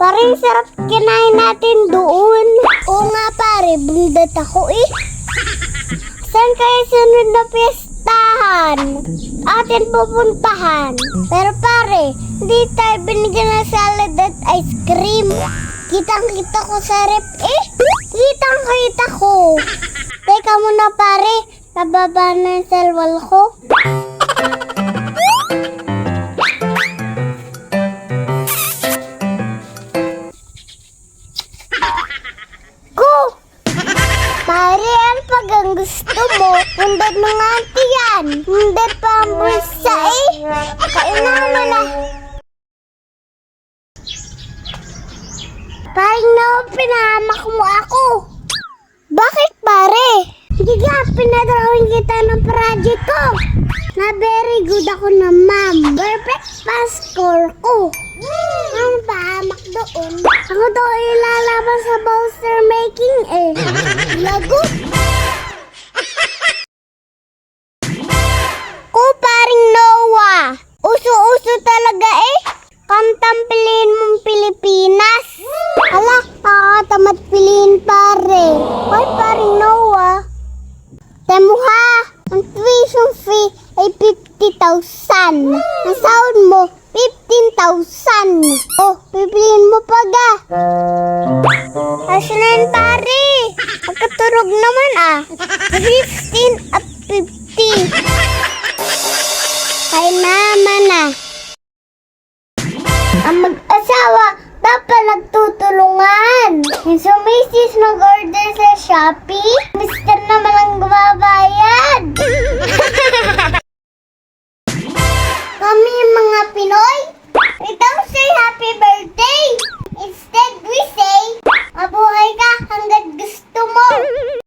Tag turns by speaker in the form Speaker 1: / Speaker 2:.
Speaker 1: Parang sarap kinain natin doon. Oo nga pare, bundat ako eh. Saan kayo sunod na pistahan? Atin pupuntahan. Pero pare, hindi tayo binigyan ng salad at ice cream. Kitang-kita ko sa rep eh. Kitang-kita ko. Teka muna pare, nababa na yung salwal ko. Pare, ano pag ang gusto mo? Pundat ng auntie yan. Pundat pa ang bulsa eh. Kailangan mo na. Parang na pinahamak mo ako. Bakit pare? Sige nga, pinadrawing kita ng project ko. Na very good ako na ma'am. Perfect pass score ko. Ang pahamak doon. Ako daw ilalaban sa poster making eh. Lago. Ko paring Noah. Uso-uso talaga eh. Kantang piliin mong Pilipinas. Hala, nakakatamad piliin pare. Hoy paring Noah. Temo ha, ang tuition fee ay 50,000. Ang sahod mo, 15,000. Oh, pipiliin mo pa ga. Asa na yun, pare? Magkaturog naman ah. 15 at 50. Kaya naman ah. Ang mag-asawa, dapat nagtutulungan. Yung sumisis mag-order sa Shopee, Mr. naman ang gumabayad. Kami mga Pinoy, we don't say happy